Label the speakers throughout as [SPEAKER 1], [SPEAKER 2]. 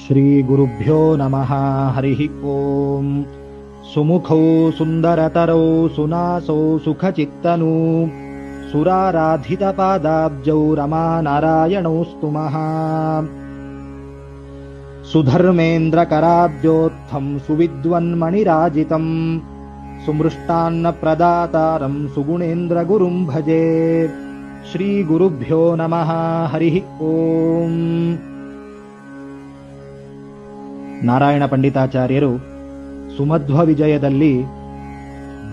[SPEAKER 1] ಶ್ರೀ ಗುರುಭ್ಯೋ ನಮಃ. ಹರಿ ಓಂ. ಸುಮುಖೌ ಸುಂದರತರೌ ಸುನಾಸೌ ಸುಖಚಿತ್ತನೂ ಸುರಾರಾಧಿತ ಪಾದಾಬ್ಜೌ ರಮಾ ನಾರಾಯಣೌ ಸ್ತುಮಃ. ಸುಧರ್ಮೇಂದ್ರ ಕರಾಬ್ಜೋತ್ಥಂ ಸುವಿದ್ವನ್ಮಣಿರಾಜಿತಂ ಸುಮೃಷ್ಟಾನ್ನ ಪ್ರದಾತಾರಂ ಸುಗುಣೇಂದ್ರ ಗುರುಂ ಭಜೆ. ಶ್ರೀ ಗುರುಭ್ಯೋ ನಮಃ. ಹರಿ ಓಂ. ನಾರಾಯಣ ಪಂಡಿತಾಚಾರ್ಯರು ಸುಮಧ್ವ ವಿಜಯದಲ್ಲಿ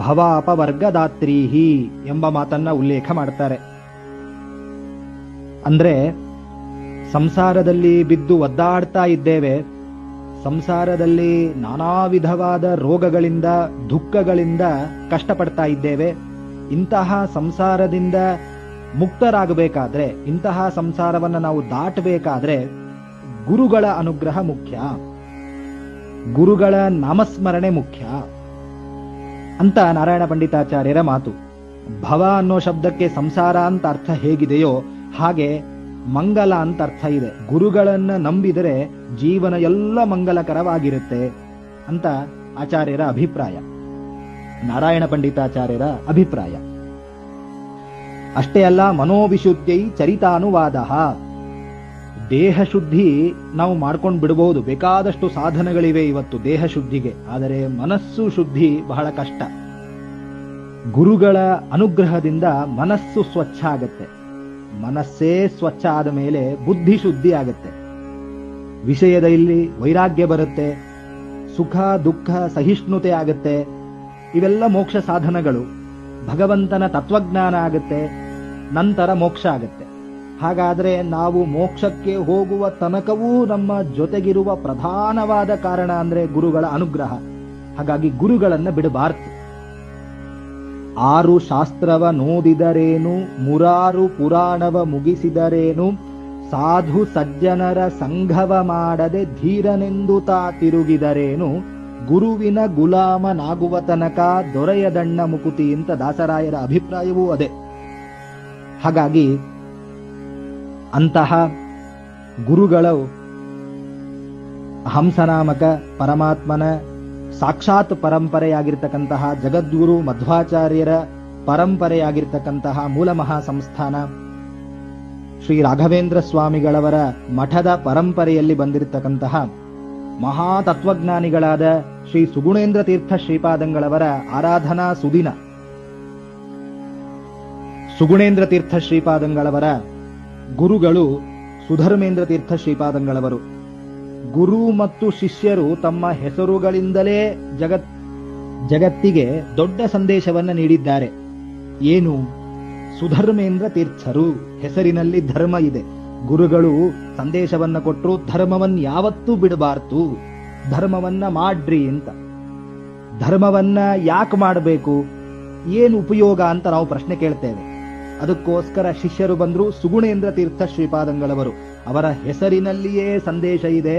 [SPEAKER 1] ಭವ ಅಪವರ್ಗದಾತ್ರೀಹಿ ಎಂಬ ಮಾತನ್ನ ಉಲ್ಲೇಖ ಮಾಡ್ತಾರೆ. ಅಂದ್ರೆ ಸಂಸಾರದಲ್ಲಿ ಬಿದ್ದು ಒದ್ದಾಡ್ತಾ ಇದ್ದೇವೆ, ಸಂಸಾರದಲ್ಲಿ ನಾನಾ ವಿಧವಾದ ರೋಗಗಳಿಂದ ದುಃಖಗಳಿಂದ ಕಷ್ಟಪಡ್ತಾ ಇದ್ದೇವೆ. ಇಂತಹ ಸಂಸಾರದಿಂದ ಮುಕ್ತರಾಗಬೇಕಾದ್ರೆ, ಇಂತಹ ಸಂಸಾರವನ್ನು ನಾವು ದಾಟಬೇಕಾದ್ರೆ ಗುರುಗಳ ಅನುಗ್ರಹ ಮುಖ್ಯ, ಗುರುಗಳ ನಾಮಸ್ಮರಣೆ ಮುಖ್ಯ ಅಂತ ನಾರಾಯಣ ಪಂಡಿತಾಚಾರ್ಯರ ಮಾತು. ಭವ ಅನ್ನೋ ಶಬ್ದಕ್ಕೆ ಸಂಸಾರ ಅಂತ ಅರ್ಥ ಹೇಗಿದೆಯೋ ಹಾಗೆ ಮಂಗಲ ಅಂತ ಅರ್ಥ ಇದೆ. ಗುರುಗಳನ್ನ ನಂಬಿದರೆ ಜೀವನ ಎಲ್ಲ ಮಂಗಲಕರವಾಗಿರುತ್ತೆ ಅಂತ ಆಚಾರ್ಯರ ಅಭಿಪ್ರಾಯ, ನಾರಾಯಣ ಪಂಡಿತಾಚಾರ್ಯರ ಅಭಿಪ್ರಾಯ. ಅಷ್ಟೇ ಅಲ್ಲ, ಮನೋವಿಶುದ್ಧೈ ಚರಿತಾನುವಾದ. ದೇಹ ಶುದ್ಧಿ ನಾವು ಮಾಡ್ಕೊಂಡು ಬಿಡಬಹುದು, ಬೇಕಾದಷ್ಟು ಸಾಧನಗಳಿವೆ ಇವತ್ತು ದೇಹ ಶುದ್ಧಿಗೆ. ಆದರೆ ಮನಸ್ಸು ಶುದ್ಧಿ ಬಹಳ ಕಷ್ಟ. ಗುರುಗಳ ಅನುಗ್ರಹದಿಂದ ಮನಸ್ಸು ಸ್ವಚ್ಛ ಆಗತ್ತೆ. ಮನಸ್ಸೇ ಸ್ವಚ್ಛ ಆದ ಮೇಲೆ ಬುದ್ಧಿ ಶುದ್ಧಿ ಆಗತ್ತೆ. ವಿಷಯದಲ್ಲಿ ವೈರಾಗ್ಯ ಬರುತ್ತೆ, ಸುಖ ದುಃಖ ಸಹಿಷ್ಣುತೆ ಆಗತ್ತೆ. ಇವೆಲ್ಲ ಮೋಕ್ಷ ಸಾಧನಗಳು. ಭಗವಂತನ ತತ್ವಜ್ಞಾನ ಆಗತ್ತೆ, ನಂತರ ಮೋಕ್ಷ ಆಗತ್ತೆ. ಹಾಗಾದ್ರೆ ನಾವು ಮೋಕ್ಷಕ್ಕೆ ಹೋಗುವ ತನಕವೂ ನಮ್ಮ ಜೊತೆಗಿರುವ ಪ್ರಧಾನವಾದ ಕಾರಣ ಅಂದ್ರೆ ಗುರುಗಳ ಅನುಗ್ರಹ. ಹಾಗಾಗಿ ಗುರುಗಳನ್ನ ಬಿಡಬಾರ್ದು. 6 ಶಾಸ್ತ್ರವ ನೋದಿದರೇನು, 3 ಪುರಾಣವ ಮುಗಿಸಿದರೇನು, ಸಾಧು ಸಜ್ಜನರ ಸಂಘವ ಮಾಡದೆ ಧೀರನೆಂದು ತಾ ತಿರುಗಿದರೇನು, ಗುರುವಿನ ಗುಲಾಮನಾಗುವ ತನಕ ದೊರೆಯದಣ್ಣ ಮುಕುತಿ ಅಂತ ದಾಸರಾಯರ ಅಭಿಪ್ರಾಯವೂ ಅದೇ. ಹಾಗಾಗಿ ಅಂತಹ ಗುರುಗಳು ಹಂಸನಾಮಕ ಪರಮಾತ್ಮನ ಸಾಕ್ಷಾತ್ ಪರಂಪರೆಯಾಗಿರ್ತಕ್ಕಂತಹ ಜಗದ್ಗುರು ಮಧ್ವಾಚಾರ್ಯರ ಪರಂಪರೆಯಾಗಿರ್ತಕ್ಕಂತಹ ಮೂಲ ಮಹಾ ಸಂಸ್ಥಾನ ಶ್ರೀ ರಾಘವೇಂದ್ರ ಸ್ವಾಮಿಗಳವರ ಮಠದ ಪರಂಪರೆಯಲ್ಲಿ ಬಂದಿರತಕ್ಕಂತಹ ಮಹಾ ತತ್ವಜ್ಞಾನಿಗಳಾದ ಶ್ರೀ ಸುಗುಣೇಂದ್ರ ತೀರ್ಥ ಶ್ರೀಪಾದಂಗಳವರ ಆರಾಧನಾ ಸುದಿನ. ಸುಗುಣೇಂದ್ರ ತೀರ್ಥ ಶ್ರೀಪಾದಂಗಳವರ ಗುರುಗಳು ಸುಧರ್ಮೇಂದ್ರ ತೀರ್ಥ ಶ್ರೀಪಾದಂಗಳವರು. ಗುರು ಮತ್ತು ಶಿಷ್ಯರು ತಮ್ಮ ಹೆಸರುಗಳಿಂದಲೇ ಜಗತ್ತಿಗೆ ದೊಡ್ಡ ಸಂದೇಶವನ್ನ ನೀಡಿದ್ದಾರೆ. ಏನು? ಸುಧರ್ಮೇಂದ್ರ ತೀರ್ಥರು, ಹೆಸರಿನಲ್ಲಿ ಧರ್ಮ ಇದೆ. ಗುರುಗಳು ಸಂದೇಶವನ್ನ ಕೊಟ್ಟರು, ಧರ್ಮವನ್ನ ಯಾವತ್ತೂ ಬಿಡಬಾರ್ದು, ಧರ್ಮವನ್ನ ಮಾಡ್ರಿ ಅಂತ. ಧರ್ಮವನ್ನ ಯಾಕೆ ಮಾಡಬೇಕು, ಏನು ಉಪಯೋಗ ಅಂತ ನಾವು ಪ್ರಶ್ನೆ ಕೇಳ್ತೇವೆ. ಅದಕ್ಕೋಸ್ಕರ ಶಿಷ್ಯರು ಬಂದ್ರು. ಸುಗುಣೇಂದ್ರ ತೀರ್ಥ ಶ್ರೀಪಾದಂಗಳವರು, ಅವರ ಹೆಸರಿನಲ್ಲಿಯೇ ಸಂದೇಶ ಇದೆ,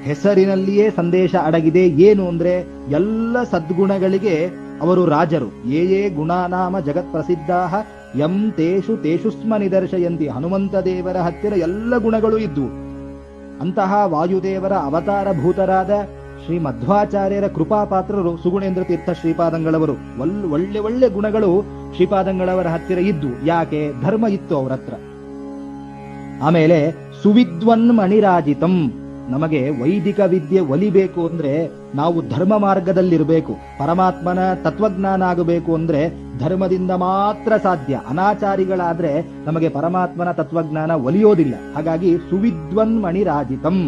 [SPEAKER 1] ಹೆಸರಿನಲ್ಲಿಯೇ ಸಂದೇಶ ಅಡಗಿದೆ. ಏನು ಅಂದ್ರೆ ಎಲ್ಲ ಸದ್ಗುಣಗಳಿಗೆ ಅವರು ರಾಜರು. ಯೇ ಗುಣಾನಾಮ ಜಗತ್ ಪ್ರಸಿದ್ಧಾ ಯಂ ತೇಷು ತೇಷು ಸ್ಮ ನಿದರ್ಶಯಂತಿ. ಹನುಮಂತ ದೇವರ ಹತ್ತಿರ ಎಲ್ಲ ಗುಣಗಳು ಇದ್ವು. ಅಂತಹ ವಾಯುದೇವರ ಅವತಾರ ಭೂತರಾದ ಶ್ರೀ ಮಧ್ವಾಚಾರ್ಯರ ಕೃಪಾಪಾತ್ರರು ಸುಗುಣೇಂದ್ರ ತೀರ್ಥ ಶ್ರೀಪಾದಂಗಳವರು. ಒಳ್ಳೆ ಒಳ್ಳೆ ಗುಣಗಳು ಶ್ರೀಪಾದಂಗಳವರ ಹತ್ತಿರ ಇದ್ದು. ಯಾಕೆ? ಧರ್ಮ ಇತ್ತು ಅವರ ಹತ್ರ. ಆಮೇಲೆ ಸುವಿದ್ವನ್ ಮಣಿರಾಜಿತಂ. ನಮಗೆ ವೈದಿಕ ವಿದ್ಯೆ ಒಲಿಬೇಕು ಅಂದ್ರೆ ನಾವು ಧರ್ಮ ಮಾರ್ಗದಲ್ಲಿರಬೇಕು. ಪರಮಾತ್ಮನ ತತ್ವಜ್ಞಾನ ಆಗಬೇಕು ಅಂದ್ರೆ ಧರ್ಮದಿಂದ ಮಾತ್ರ ಸಾಧ್ಯ. ಅನಾಚಾರಿಗಳಾದ್ರೆ ನಮಗೆ ಪರಮಾತ್ಮನ ತತ್ವಜ್ಞಾನ ಒಲಿಯೋದಿಲ್ಲ. ಹಾಗಾಗಿ ಸುವಿದ್ವನ್ ಮಣಿರಾಜಿತಂ.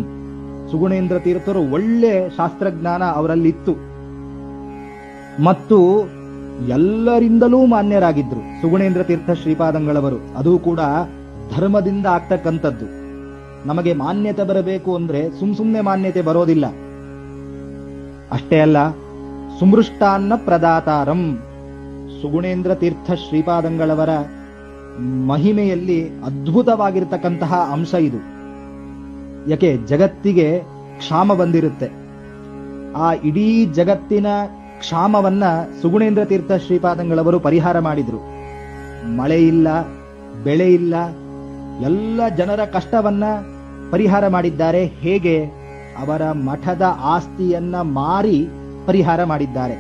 [SPEAKER 1] ಸುಗುಣೇಂದ್ರ ತೀರ್ಥರು ಒಳ್ಳೆ ಶಾಸ್ತ್ರಜ್ಞಾನ ಅವರಲ್ಲಿತ್ತು ಮತ್ತು ಎಲ್ಲರಿಂದಲೂ ಮಾನ್ಯರಾಗಿದ್ರು ಸುಗುಣೇಂದ್ರ ತೀರ್ಥ ಶ್ರೀಪಾದಂಗಳವರು. ಅದು ಕೂಡ ಧರ್ಮದಿಂದ ಆಗ್ತಕ್ಕಂಥದ್ದು. ನಮಗೆ ಮಾನ್ಯತೆ ಬರಬೇಕು ಅಂದ್ರೆ ಸುಮ್ನೆ ಮಾನ್ಯತೆ ಬರೋದಿಲ್ಲ. ಅಷ್ಟೇ ಅಲ್ಲ, ಸುಮೃಷ್ಟಾನ್ನ ಪ್ರದಾತಾರಂ. ಸುಗುಣೇಂದ್ರ ತೀರ್ಥ ಶ್ರೀಪಾದಂಗಳವರ ಮಹಿಮೆಯಲ್ಲಿ ಅದ್ಭುತವಾಗಿರ್ತಕ್ಕಂತಹ ಅಂಶ ಇದು. ಯಾಕೆ? ಜಗತ್ತಿಗೆ ಕ್ಷಾಮ ಬಂದಿರುತ್ತೆ. ಆ ಇಡೀ ಜಗತ್ತಿನ ಕ್ಷಾಮವನ್ನ ಸುಗುಣೇಂದ್ರ ತೀರ್ಥ ಶ್ರೀಪಾದಂಗಳವರು ಪರಿಹಾರ ಮಾಡಿದ್ರು. ಮಳೆ ಇಲ್ಲ, ಬೆಳೆ ಇಲ್ಲ, ಎಲ್ಲ ಜನರ ಕಷ್ಟವನ್ನ ಪರಿಹಾರ ಮಾಡಿದ್ದಾರೆ. ಹೇಗೆ? ಅವರ ಮಠದ ಆಸ್ತಿಯನ್ನ ಮಾರಿ ಪರಿಹಾರ ಮಾಡಿದ್ದಾರೆ.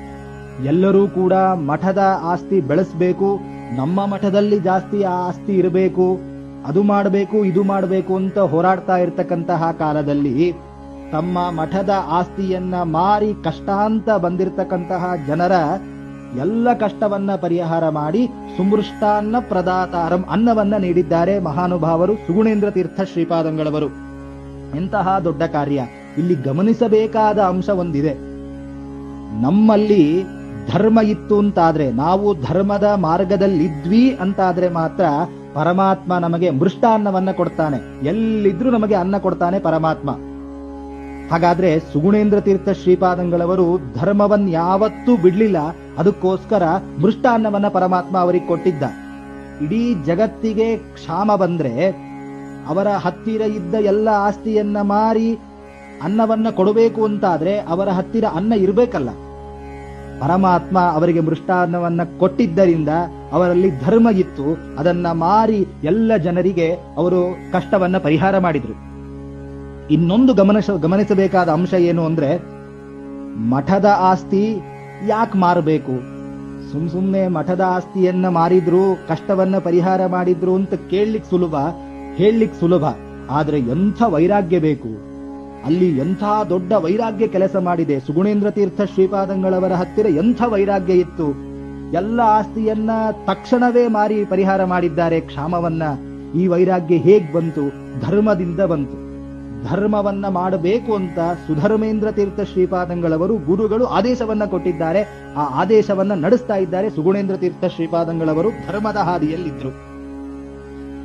[SPEAKER 1] ಎಲ್ಲರೂ ಕೂಡ ಮಠದ ಆಸ್ತಿ ಬೆಳೆಸಬೇಕು, ನಮ್ಮ ಮಠದಲ್ಲಿ ಜಾಸ್ತಿ ಆಸ್ತಿ ಇರಬೇಕು, ಅದು ಮಾಡಬೇಕು ಇದು ಮಾಡಬೇಕು ಅಂತ ಹೋರಾಡ್ತಾ ಇರತಕ್ಕಂತಹ ಕಾಲದಲ್ಲಿ ತಮ್ಮ ಮಠದ ಆಸ್ತಿಯನ್ನ ಮಾರಿ ಕಷ್ಟಾಂತ ಬಂದಿರತಕ್ಕಂತಹ ಜನರ ಎಲ್ಲ ಕಷ್ಟವನ್ನ ಪರಿಹಾರ ಮಾಡಿ ಸುಮೃಷ್ಟಾನ್ನ ಪ್ರದಾತಾರಂ ಅನ್ನವನ್ನ ನೀಡಿದ್ದಾರೆ ಮಹಾನುಭಾವರು ಸುಗುಣೇಂದ್ರ ತೀರ್ಥ ಶ್ರೀಪಾದಂಗಳವರು. ಎಂತಹ ದೊಡ್ಡ ಕಾರ್ಯ! ಇಲ್ಲಿ ಗಮನಿಸಬೇಕಾದ ಅಂಶ ಒಂದಿದೆ. ನಮ್ಮಲ್ಲಿ ಧರ್ಮ ಇತ್ತು ಅಂತಾದ್ರೆ, ನಾವು ಧರ್ಮದ ಮಾರ್ಗದಲ್ಲಿದ್ವಿ ಅಂತಾದ್ರೆ ಮಾತ್ರ ಪರಮಾತ್ಮ ನಮಗೆ ಮೃಷ್ಟಾನ್ನವನ್ನ ಕೊಡ್ತಾನೆ. ಎಲ್ಲಿದ್ರೂ ನಮಗೆ ಅನ್ನ ಕೊಡ್ತಾನೆ ಪರಮಾತ್ಮ. ಹಾಗಾದ್ರೆ ಸುಗುಣೇಂದ್ರ ತೀರ್ಥ ಶ್ರೀಪಾದಂಗಳವರು ಧರ್ಮವನ್ನ ಯಾವತ್ತೂ ಬಿಡ್ಲಿಲ್ಲ. ಅದಕ್ಕೋಸ್ಕರ ಮೃಷ್ಟಾನ್ನವನ್ನ ಪರಮಾತ್ಮ ಅವರಿಗೆ ಕೊಟ್ಟಿದ್ದ. ಇಡೀ ಜಗತ್ತಿಗೆ ಕ್ಷಾಮ ಬಂದ್ರೆ ಅವರ ಹತ್ತಿರ ಇದ್ದ ಎಲ್ಲ ಆಸ್ತಿಯನ್ನ ಮಾರಿ ಅನ್ನವನ್ನ ಕೊಡಬೇಕು ಅಂತಾದ್ರೆ ಅವರ ಹತ್ತಿರ ಅನ್ನ ಇರಬೇಕಲ್ಲ. ಪರಮಾತ್ಮ ಅವರಿಗೆ ಮೃಷ್ಟಾನ್ನವನ್ನ ಕೊಟ್ಟಿದ್ದರಿಂದ ಅವರಲ್ಲಿ ಧರ್ಮ ಇತ್ತು. ಅದನ್ನ ಮಾರಿ ಎಲ್ಲ ಜನರಿಗೆ ಅವರು ಕಷ್ಟವನ್ನ ಪರಿಹಾರ ಮಾಡಿದ್ರು. ಇನ್ನೊಂದು ಗಮನಿಸಬೇಕಾದ ಅಂಶ ಏನು ಅಂದ್ರೆ, ಮಠದ ಆಸ್ತಿ ಯಾಕೆ ಮಾರಬೇಕು? ಸುಮ್ನೆ ಮಠದ ಆಸ್ತಿಯನ್ನ ಮಾರಿದ್ರು, ಕಷ್ಟವನ್ನ ಪರಿಹಾರ ಮಾಡಿದ್ರು ಅಂತ ಕೇಳಲಿಕ್ಕೆ ಸುಲಭ, ಹೇಳಲಿಕ್ಕೆ ಸುಲಭ. ಆದ್ರೆ ಎಂಥ ವೈರಾಗ್ಯ ಬೇಕು! ಅಲ್ಲಿ ಎಂಥ ದೊಡ್ಡ ವೈರಾಗ್ಯ ಕೆಲಸ ಮಾಡಿದೆ. ಸುಗುಣೇಂದ್ರ ತೀರ್ಥ ಶ್ರೀಪಾದಂಗಳವರ ಹತ್ತಿರ ಎಂಥ ವೈರಾಗ್ಯ ಇತ್ತು! ಎಲ್ಲ ಆಸ್ತಿಯನ್ನ ತಕ್ಷಣವೇ ಮಾರಿ ಪರಿಹಾರ ಮಾಡಿದ್ದಾರೆ ಕ್ಷಾಮವನ್ನ. ಈ ವೈರಾಗ್ಯ ಹೇಗ್ ಬಂತು? ಧರ್ಮದಿಂದ ಬಂತು. ಧರ್ಮವನ್ನ ಮಾಡಬೇಕು ಅಂತ ಸುಧರ್ಮೇಂದ್ರ ತೀರ್ಥ ಶ್ರೀಪಾದಂಗಳವರು ಗುರುಗಳು ಆದೇಶವನ್ನ ಕೊಟ್ಟಿದ್ದಾರೆ. ಆ ಆದೇಶವನ್ನ ನಡೆಸ್ತಾ ಇದ್ದಾರೆ ಸುಗುಣೇಂದ್ರ ತೀರ್ಥ ಶ್ರೀಪಾದಂಗಳವರು. ಧರ್ಮದ ಹಾದಿಯಲ್ಲಿದ್ರು.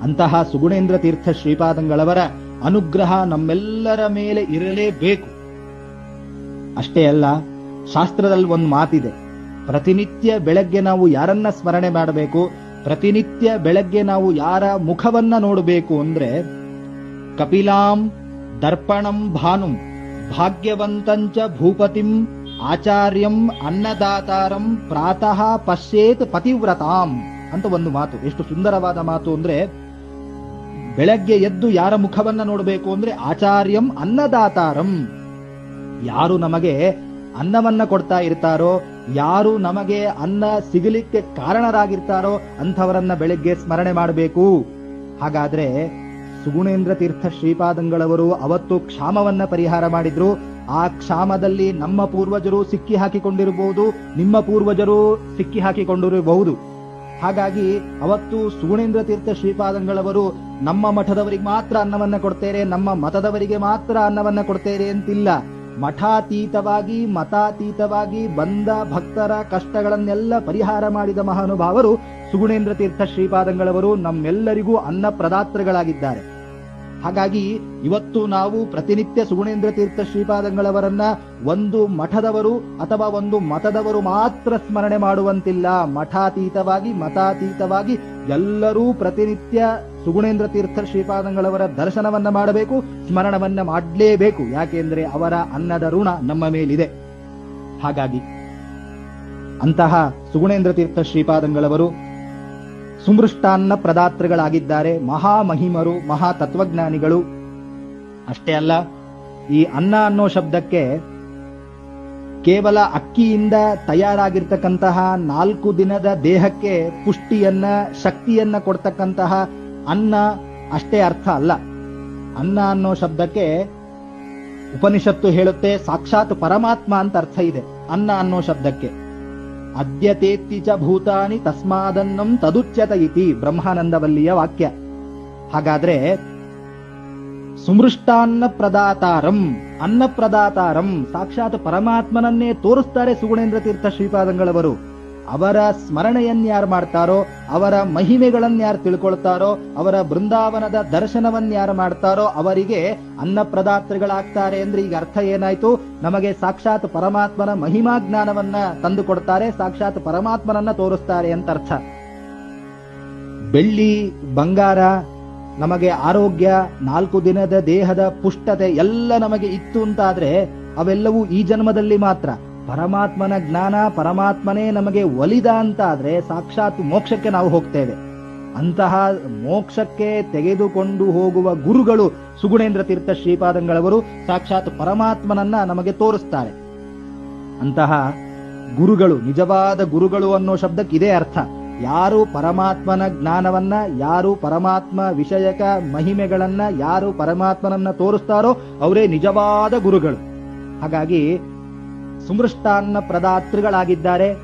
[SPEAKER 1] ಅಂತಹ ಸುಗುಣೇಂದ್ರ ತೀರ್ಥ ಶ್ರೀಪಾದಂಗಳವರ ಅನುಗ್ರಹ ನಮ್ಮೆಲ್ಲರ ಮೇಲೆ ಇರಲೇಬೇಕು. ಅಷ್ಟೇ ಅಲ್ಲ, ಶಾಸ್ತ್ರದಲ್ಲಿ ಒಂದು ಮಾತಿದೆ. ಪ್ರತಿನಿತ್ಯ ಬೆಳಗ್ಗೆ ನಾವು ಯಾರನ್ನ ಸ್ಮರಣೆ ಮಾಡಬೇಕು? ಪ್ರತಿನಿತ್ಯ ಬೆಳಗ್ಗೆ ನಾವು ಯಾರ ಮುಖವನ್ನ ನೋಡಬೇಕು ಅಂದ್ರೆ, ಕಪಿಲಾಂ ದರ್ಪಣಂ ಭಾನುಂ ಭಾಗ್ಯವಂತಂಚ ಭೂಪತಿಂ ಆಚಾರ್ಯಂ ಅನ್ನದಾತಾರಂ ಪ್ರಾತಃ ಪಶ್ಯೇತ್ ಪತಿವ್ರತಾಂ ಅಂತ ಒಂದು ಮಾತು. ಎಷ್ಟು ಸುಂದರವಾದ ಮಾತು ಅಂದ್ರೆ, ಬೆಳಗ್ಗೆ ಎದ್ದು ಯಾರ ಮುಖವನ್ನ ನೋಡಬೇಕು ಅಂದ್ರೆ ಆಚಾರ್ಯಂ ಅನ್ನದಾತಾರಂ. ಯಾರು ನಮಗೆ ಅನ್ನವನ್ನ ಕೊಡ್ತಾ ಇರ್ತಾರೋ, ಯಾರು ನಮಗೆ ಅನ್ನ ಸಿಗಲಿಕ್ಕೆ ಕಾರಣರಾಗಿರ್ತಾರೋ ಅಂಥವರನ್ನ ಬೆಳಗ್ಗೆ ಸ್ಮರಣೆ ಮಾಡಬೇಕು. ಹಾಗಾದ್ರೆ ಸುಗುಣೇಂದ್ರ ತೀರ್ಥ ಶ್ರೀಪಾದಂಗಳವರು ಅವತ್ತು ಕ್ಷಾಮವನ್ನ ಪರಿಹಾರ ಮಾಡಿದ್ರು. ಆ ಕ್ಷಾಮದಲ್ಲಿ ನಮ್ಮ ಪೂರ್ವಜರು ಸಿಕ್ಕಿ ಹಾಕಿಕೊಂಡಿರಬಹುದು, ನಿಮ್ಮ ಪೂರ್ವಜರು ಸಿಕ್ಕಿ ಹಾಕಿಕೊಂಡಿರಬಹುದು. ಹಾಗಾಗಿ ಅವತ್ತು ಸುಗುಣೇಂದ್ರ ತೀರ್ಥ ಶ್ರೀಪಾದಂಗಳವರು ನಮ್ಮ ಮಠದವರಿಗೆ ಮಾತ್ರ ಅನ್ನವನ್ನ ಕೊಡ್ತೇರೆ, ನಮ್ಮ ಮತದವರಿಗೆ ಮಾತ್ರ ಅನ್ನವನ್ನ ಕೊಡ್ತೇರೆ ಅಂತಿಲ್ಲ. ಮಠಾತೀತವಾಗಿ ಮತಾತೀತವಾಗಿ ಬಂದ ಭಕ್ತರ ಕಷ್ಟಗಳನ್ನೆಲ್ಲ ಪರಿಹಾರ ಮಾಡಿದ ಮಹಾನುಭಾವರು ಸುಗುಣೇಂದ್ರ ತೀರ್ಥ ಶ್ರೀಪಾದಂಗಳವರು ನಮ್ಮೆಲ್ಲರಿಗೂ ಅನ್ನ ಪ್ರದಾತೃಗಳಾಗಿದ್ದಾರೆ. ಹಾಗಾಗಿ ಇವತ್ತು ನಾವು ಪ್ರತಿನಿತ್ಯ ಸುಗುಣೇಂದ್ರ ತೀರ್ಥ ಶ್ರೀಪಾದಂಗಳವರನ್ನ ಒಂದು ಮಠದವರು ಅಥವಾ ಒಂದು ಮತದವರು ಮಾತ್ರ ಸ್ಮರಣೆ ಮಾಡುವಂತಿಲ್ಲ. ಮಠಾತೀತವಾಗಿ ಮತಾತೀತವಾಗಿ ಎಲ್ಲರೂ ಪ್ರತಿನಿತ್ಯ ಸುಗುಣೇಂದ್ರ ತೀರ್ಥ ಶ್ರೀಪಾದಂಗಳವರ ದರ್ಶನವನ್ನ ಮಾಡಬೇಕು, ಸ್ಮರಣವನ್ನ ಮಾಡಲೇಬೇಕು. ಯಾಕೆಂದ್ರೆ ಅವರ ಅನ್ನದ ಋಣ ನಮ್ಮ ಮೇಲಿದೆ. ಹಾಗಾಗಿ ಅಂತಹ ಸುಗುಣೇಂದ್ರ ತೀರ್ಥ ಶ್ರೀಪಾದಂಗಳವರು ಸುಮೃಷ್ಟಾನ್ನ ಪ್ರದಾತೃಗಳಾಗಿದ್ದಾರೆ. ಮಹಾಮಹಿಮರು, ಮಹಾ ತತ್ವಜ್ಞಾನಿಗಳು. ಅಷ್ಟೇ ಅಲ್ಲ, ಈ ಅನ್ನ ಅನ್ನೋ ಶಬ್ದಕ್ಕೆ ಕೇವಲ ಅಕ್ಕಿಯಿಂದ ತಯಾರಾಗಿರ್ತಕ್ಕಂತಹ 4 ದಿನದ ದೇಹಕ್ಕೆ ಪುಷ್ಟಿಯನ್ನ, ಶಕ್ತಿಯನ್ನ ಕೊಡ್ತಕ್ಕಂತಹ ಅನ್ನ ಅಷ್ಟೇ ಅರ್ಥ ಅಲ್ಲ. ಅನ್ನ ಅನ್ನೋ ಶಬ್ದಕ್ಕೆ ಉಪನಿಷತ್ತು ಹೇಳುತ್ತೆ ಸಾಕ್ಷಾತ್ ಪರಮಾತ್ಮ ಅಂತ ಅರ್ಥ ಇದೆ ಅನ್ನ ಅನ್ನೋ ಶಬ್ದಕ್ಕೆ. ಅದ್ಯತೇತ್ತಿ ಚ ಭೂತಾನಿ ತಸ್ಮಾದನ್ನಂ ತದುಚ್ಯತ ಇತಿ ಬ್ರಹ್ಮಾನಂದವಲ್ಲಿಯ ವಾಕ್ಯ. ಹಾಗಾದ್ರೆ ಸುಮೃಷ್ಟಾನ್ನ ಪ್ರದಾತಾರಂ, ಅನ್ನ ಪ್ರದಾತಾರಂ, ಸಾಕ್ಷಾತ್ ಪರಮಾತ್ಮನನ್ನೇ ತೋರಿಸ್ತಾರೆ ಸುಗುಣೇಂದ್ರ ತೀರ್ಥ ಶ್ರೀಪಾದಂಗಳವರು. ಅವರ ಸ್ಮರಣೆಯನ್ನ ಯಾರು ಮಾಡ್ತಾರೋ, ಅವರ ಮಹಿಮೆಗಳನ್ನ ಯಾರು ತಿಳ್ಕೊಳ್ತಾರೋ, ಅವರ ಬೃಂದಾವನದ ದರ್ಶನವನ್ನ ಯಾರು ಮಾಡ್ತಾರೋ ಅವರಿಗೆ ಅನ್ನ ಪ್ರದಾತೃಗಳಾಗ್ತಾರೆ. ಅಂದ್ರೆ ಈಗ ಅರ್ಥ ಏನಾಯ್ತು? ನಮಗೆ ಸಾಕ್ಷಾತ್ ಪರಮಾತ್ಮನ ಮಹಿಮಾ ಜ್ಞಾನವನ್ನ ತಂದು ಕೊಡ್ತಾರೆ, ಸಾಕ್ಷಾತ್ ಪರಮಾತ್ಮನನ್ನ ತೋರಿಸ್ತಾರೆ ಅಂತ ಅರ್ಥ. ಬೆಳ್ಳಿ, ಬಂಗಾರ, ನಮಗೆ ಆರೋಗ್ಯ, 4 ದಿನದ ದೇಹದ ಪುಷ್ಟತೆ ಎಲ್ಲ ನಮಗೆ ಇತ್ತು ಅಂತಾದ್ರೆ ಅವೆಲ್ಲವೂ ಈ ಜನ್ಮದಲ್ಲಿ ಮಾತ್ರ. ಪರಮಾತ್ಮನ ಜ್ಞಾನ, ಪರಮಾತ್ಮನೇ ನಮಗೆ ಒಲಿದ ಅಂತಾದ್ರೆ ಸಾಕ್ಷಾತ್ ಮೋಕ್ಷಕ್ಕೆ ನಾವು ಹೋಗ್ತೇವೆ. ಅಂತಹ ಮೋಕ್ಷಕ್ಕೆ ತೆಗೆದುಕೊಂಡು ಹೋಗುವ ಗುರುಗಳು ಸುಗುಣೇಂದ್ರ ತೀರ್ಥ ಶ್ರೀಪಾದಂಗಳವರು ಸಾಕ್ಷಾತ್ ಪರಮಾತ್ಮನನ್ನ ನಮಗೆ ತೋರಿಸ್ತಾರೆ. ಅಂತಹ ಗುರುಗಳು, ನಿಜವಾದ ಗುರುಗಳು ಅನ್ನೋ ಶಬ್ದಕ್ಕೆ ಇದೇ ಅರ್ಥ. ಯಾರು ಪರಮಾತ್ಮನ ಜ್ಞಾನವನ್ನ, ಯಾರು ಪರಮಾತ್ಮ ವಿಷಯಕ ಮಹಿಮೆಗಳನ್ನ, ಯಾರು ಪರಮಾತ್ಮನನ್ನ ತೋರಿಸ್ತಾರೋ ಅವರೇ ನಿಜವಾದ ಗುರುಗಳು. ಹಾಗಾಗಿ ಸುಮೃಷ್ಟಾನ್ನ ಪ್ರದಾತೃಗಳಾಗಿದ್ದಾರೆ.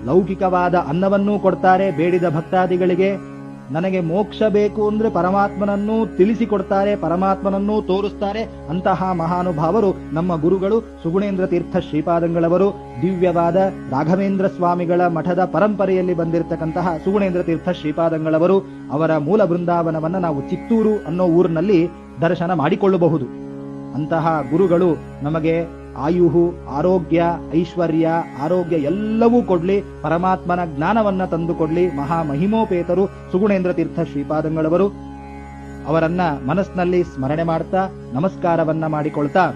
[SPEAKER 1] ಲೌಕಿಕವಾದ ಅನ್ನವನ್ನೂ ಕೊಡ್ತಾರೆ ಬೇಡಿದ ಭಕ್ತಾದಿಗಳಿಗೆ. ನನಗೆ ಮೋಕ್ಷ ಬೇಕು ಅಂದ್ರೆ ಪರಮಾತ್ಮನನ್ನು ತಿಳಿಸಿಕೊಡ್ತಾರೆ, ಪರಮಾತ್ಮನನ್ನು ತೋರಿಸ್ತಾರೆ. ಅಂತಹ ಮಹಾನುಭಾವರು ನಮ್ಮ ಗುರುಗಳು ಸುಗುಣೇಂದ್ರ ತೀರ್ಥ ಶ್ರೀಪಾದಂಗಳವರು. ದಿವ್ಯವಾದ ರಾಘವೇಂದ್ರ ಸ್ವಾಮಿಗಳ ಮಠದ ಪರಂಪರೆಯಲ್ಲಿ ಬಂದಿರತಕ್ಕಂತಹ ಸುಗುಣೇಂದ್ರ ತೀರ್ಥ ಶ್ರೀಪಾದಂಗಳವರು. ಅವರ ಮೂಲ ಬೃಂದಾವನವನ್ನ ನಾವು ಚಿತ್ತೂರು ಅನ್ನೋ ಊರಿನಲ್ಲಿ ದರ್ಶನ ಮಾಡಿಕೊಳ್ಳಬಹುದು. ಅಂತಹ ಗುರುಗಳು ನಮಗೆ ಆಯುಹು, ಆರೋಗ್ಯ, ಐಶ್ವರ್ಯ, ಆರೋಗ್ಯ ಎಲ್ಲವೂ ಕೊಡ್ಲಿ, ಪರಮಾತ್ಮನ ಜ್ಞಾನವನ್ನ ತಂದು ಕೊಡ್ಲಿ. ಮಹಾಮಹಿಮೋಪೇತರು ಸುಗುಣೇಂದ್ರ ತೀರ್ಥ ಶ್ರೀಪಾದಂಗಳವರು. ಅವರನ್ನ ಮನಸ್ಸಿನಲ್ಲಿ ಸ್ಮರಣೆ ಮಾಡ್ತಾ ನಮಸ್ಕಾರವನ್ನ ಮಾಡಿಕೊಳ್ತಾ,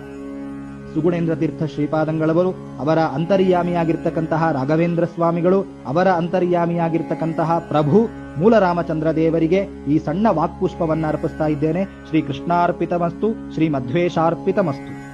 [SPEAKER 1] ಸುಗುಣೇಂದ್ರ ತೀರ್ಥ ಶ್ರೀಪಾದಂಗಳವರು, ಅವರ ಅಂತರ್ಯಾಮಿಯಾಗಿರ್ತಕ್ಕಂತಹ ರಾಘವೇಂದ್ರ ಸ್ವಾಮಿಗಳು, ಅವರ ಅಂತರ್ಯಾಮಿಯಾಗಿರ್ತಕ್ಕಂತಹ ಪ್ರಭು ಮೂಲ ರಾಮಚಂದ್ರ ದೇವರಿಗೆ ಈ ಸಣ್ಣ ವಾಕ್ಪುಷ್ಪವನ್ನ ಅರ್ಪಿಸ್ತಾ ಇದ್ದೇನೆ. ಶ್ರೀ ಕೃಷ್ಣಾರ್ಪಿತಮಸ್ತು, ಶ್ರೀ ಮಧ್ವೇಶಾರ್ಪಿತಮಸ್ತು.